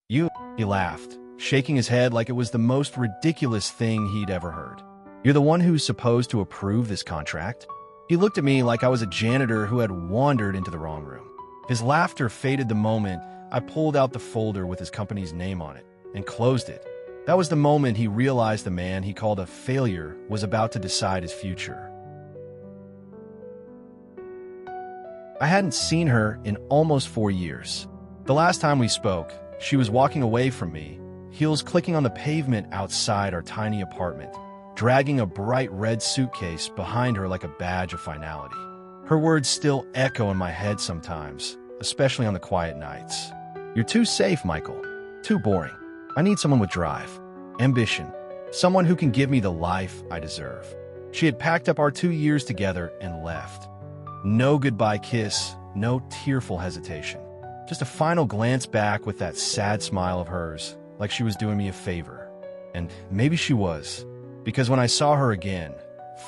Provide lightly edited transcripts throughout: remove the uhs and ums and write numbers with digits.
You, he laughed, shaking his head like it was the most ridiculous thing he'd ever heard. You're the one who's supposed to approve this contract? He looked at me like I was a janitor who had wandered into the wrong room. His laughter faded the moment I pulled out the folder with his company's name on it and closed it. That was the moment he realized the man he called a failure was about to decide his future. I hadn't seen her in almost 4 years. The last time we spoke, she was walking away from me, heels clicking on the pavement outside our tiny apartment, dragging a bright red suitcase behind her like a badge of finality. Her words still echo in my head sometimes, especially on the quiet nights. You're too safe, Michael. Too boring. I need someone with drive, ambition, someone who can give me the life I deserve. She had packed up our 2 years together and left. No goodbye kiss, no tearful hesitation. Just a final glance back with that sad smile of hers, like she was doing me a favor. And maybe she was, because when I saw her again,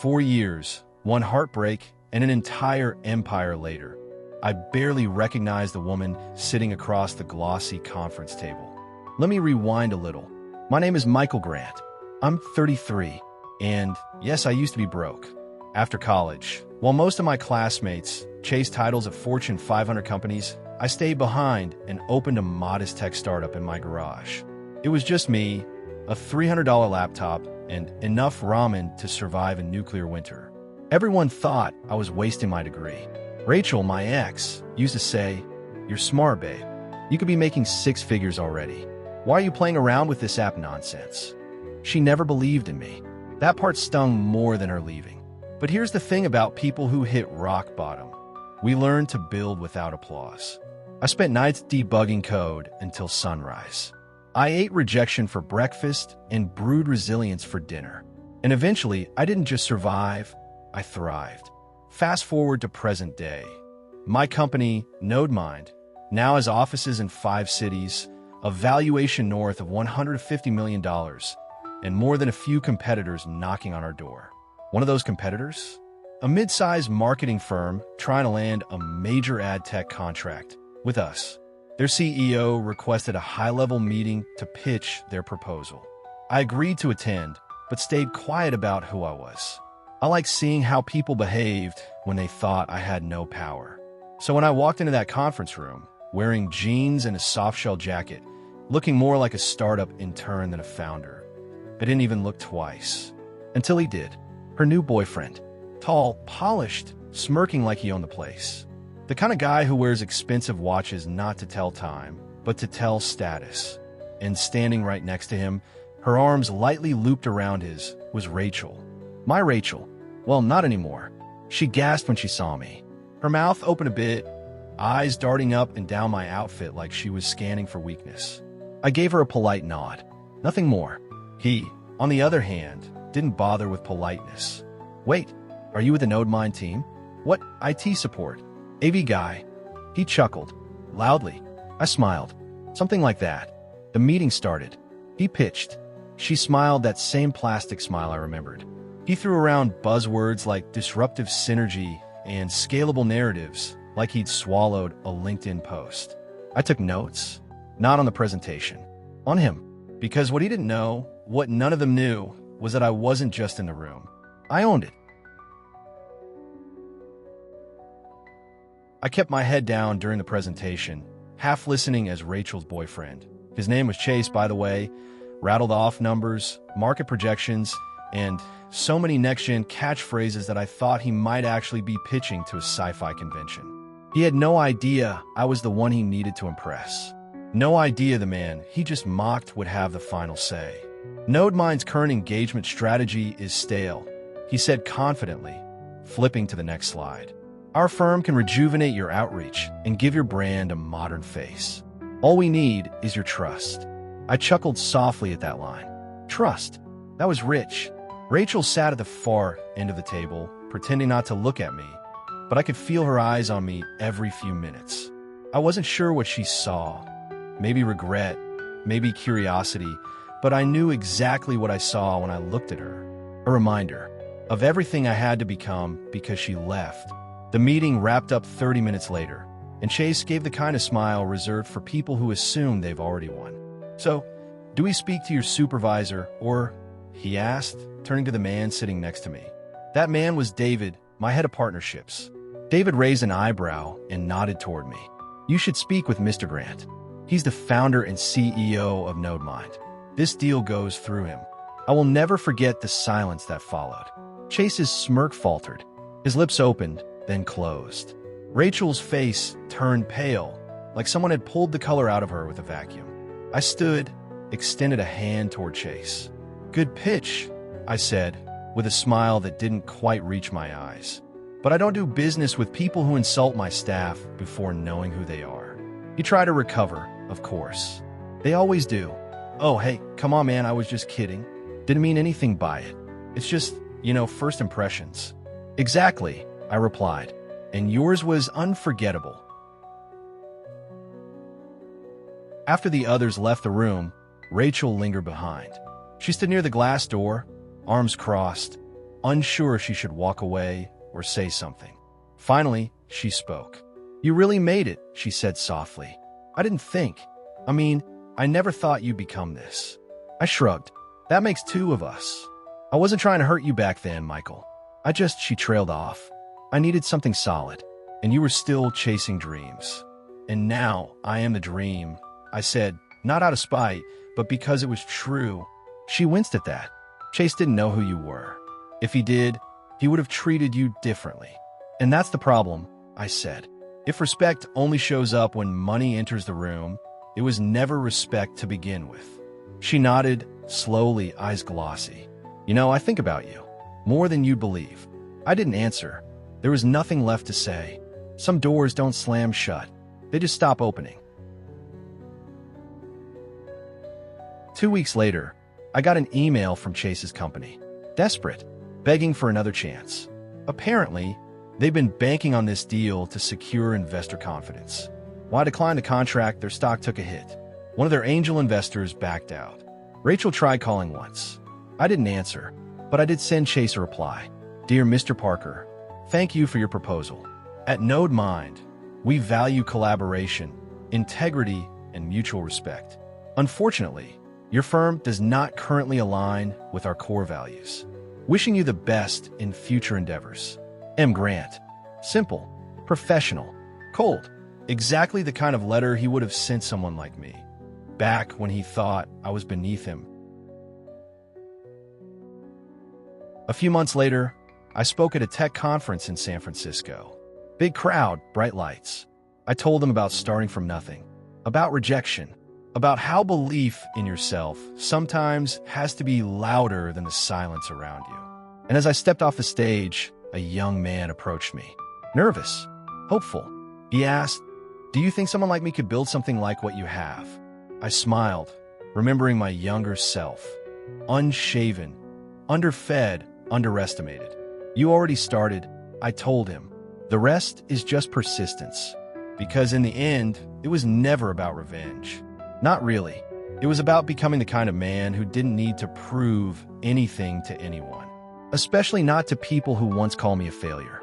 4 years, one heartbreak, and an entire empire later, I barely recognized the woman sitting across the glossy conference table. Let me rewind a little. My name is Michael Grant. I'm 33, and yes, I used to be broke. After college, while most of my classmates chased titles at Fortune 500 companies, I stayed behind and opened a modest tech startup in my garage. It was just me, a $300 laptop, and enough ramen to survive a nuclear winter. Everyone thought I was wasting my degree. Rachel, my ex, used to say, "You're smart, babe. You could be making 6 figures already. Why are you playing around with this app nonsense?" She never believed in me. That part stung more than her leaving. But here's the thing about people who hit rock bottom. We learn to build without applause. I spent nights debugging code until sunrise. I ate rejection for breakfast and brewed resilience for dinner. And eventually, I didn't just survive, I thrived. Fast forward to present day. My company, NodeMind, now has offices in 5 cities, a valuation north of $150 million, and more than a few competitors knocking on our door. One of those competitors? A mid-sized marketing firm trying to land a major ad tech contract with us. Their CEO requested a high-level meeting to pitch their proposal. I agreed to attend, but stayed quiet about who I was. I like seeing how people behaved when they thought I had no power. So when I walked into that conference room, wearing jeans and a soft-shell jacket, looking more like a startup intern than a founder, I didn't even look twice. Until he did. Her new boyfriend. Tall, polished, smirking like he owned the place. The kind of guy who wears expensive watches not to tell time, but to tell status. And standing right next to him, her arms lightly looped around his, was Rachel. My Rachel. Well, not anymore. She gasped when she saw me. Her mouth opened a bit, eyes darting up and down my outfit like she was scanning for weakness. I gave her a polite nod. Nothing more. He, on the other hand, didn't bother with politeness. "Wait, are you with the NodeMind team? What, IT support? AV guy?" He chuckled. Loudly. I smiled. Something like that. The meeting started. He pitched. She smiled that same plastic smile I remembered. He threw around buzzwords like disruptive synergy and scalable narratives like he'd swallowed a LinkedIn post. I took notes. Not on the presentation. On him. Because what he didn't know, what none of them knew, was that I wasn't just in the room. I owned it. I kept my head down during the presentation, half listening as Rachel's boyfriend. His name was Chase, by the way, rattled off numbers, market projections, and so many next-gen catchphrases that I thought he might actually be pitching to a sci-fi convention. He had no idea I was the one he needed to impress. No idea the man he just mocked would have the final say. NodeMind's current engagement strategy is stale, he said confidently, flipping to the next slide. Our firm can rejuvenate your outreach and give your brand a modern face. All we need is your trust. I chuckled softly at that line. Trust. That was rich. Rachel sat at the far end of the table, pretending not to look at me, but I could feel her eyes on me every few minutes. I wasn't sure what she saw. Maybe regret, maybe curiosity, but I knew exactly what I saw when I looked at her. A reminder of everything I had to become because she left. The meeting wrapped up 30 minutes later, and Chase gave the kind of smile reserved for people who assume they've already won. So, do we speak to your supervisor, or, he asked, turning to the man sitting next to me. That man was David, my head of partnerships. David raised an eyebrow and nodded toward me. You should speak with Mr. Grant. He's the founder and CEO of NodeMind. This deal goes through him. I will never forget the silence that followed. Chase's smirk faltered. His lips opened, then closed. Rachel's face turned pale, like someone had pulled the color out of her with a vacuum. I stood, extended a hand toward Chase. Good pitch, I said, with a smile that didn't quite reach my eyes. But I don't do business with people who insult my staff before knowing who they are. He tried to recover, of course. They always do. Oh, hey, come on, man, I was just kidding. Didn't mean anything by it. It's just, first impressions. Exactly, I replied, and yours was unforgettable. After the others left the room, Rachel lingered behind. She stood near the glass door, arms crossed, unsure if she should walk away or say something. Finally, she spoke. You really made it, she said softly. I didn't think. I never thought you'd become this. I shrugged. That makes two of us. I wasn't trying to hurt you back then, Michael. She trailed off. I needed something solid, and you were still chasing dreams. And now I am the dream, I said, not out of spite, but because it was true. She winced at that. Chase didn't know who you were. If he did, he would have treated you differently. And that's the problem, I said. If respect only shows up when money enters the room, it was never respect to begin with. She nodded, slowly, eyes glossy. I think about you. More than you'd believe. I didn't answer. There was nothing left to say. Some doors don't slam shut. They just stop opening. 2 weeks later, I got an email from Chase's company. Desperate, begging for another chance. Apparently, they've been banking on this deal to secure investor confidence. When I declined the contract, their stock took a hit. One of their angel investors backed out. Rachel tried calling once. I didn't answer, but I did send Chase a reply. Dear Mr. Parker, thank you for your proposal. At NodeMind, we value collaboration, integrity, and mutual respect. Unfortunately, your firm does not currently align with our core values. Wishing you the best in future endeavors. M. Grant. Simple, professional, cold. Exactly the kind of letter he would have sent someone like me, back when he thought I was beneath him. A few months later, I spoke at a tech conference in San Francisco. Big crowd, bright lights. I told them about starting from nothing, about rejection, about how belief in yourself sometimes has to be louder than the silence around you. And as I stepped off the stage, a young man approached me. Nervous, hopeful. He asked, do you think someone like me could build something like what you have? I smiled, remembering my younger self. Unshaven, underfed, underestimated. You already started, I told him. The rest is just persistence. Because in the end, it was never about revenge. Not really. It was about becoming the kind of man who didn't need to prove anything to anyone. Especially not to people who once called me a failure.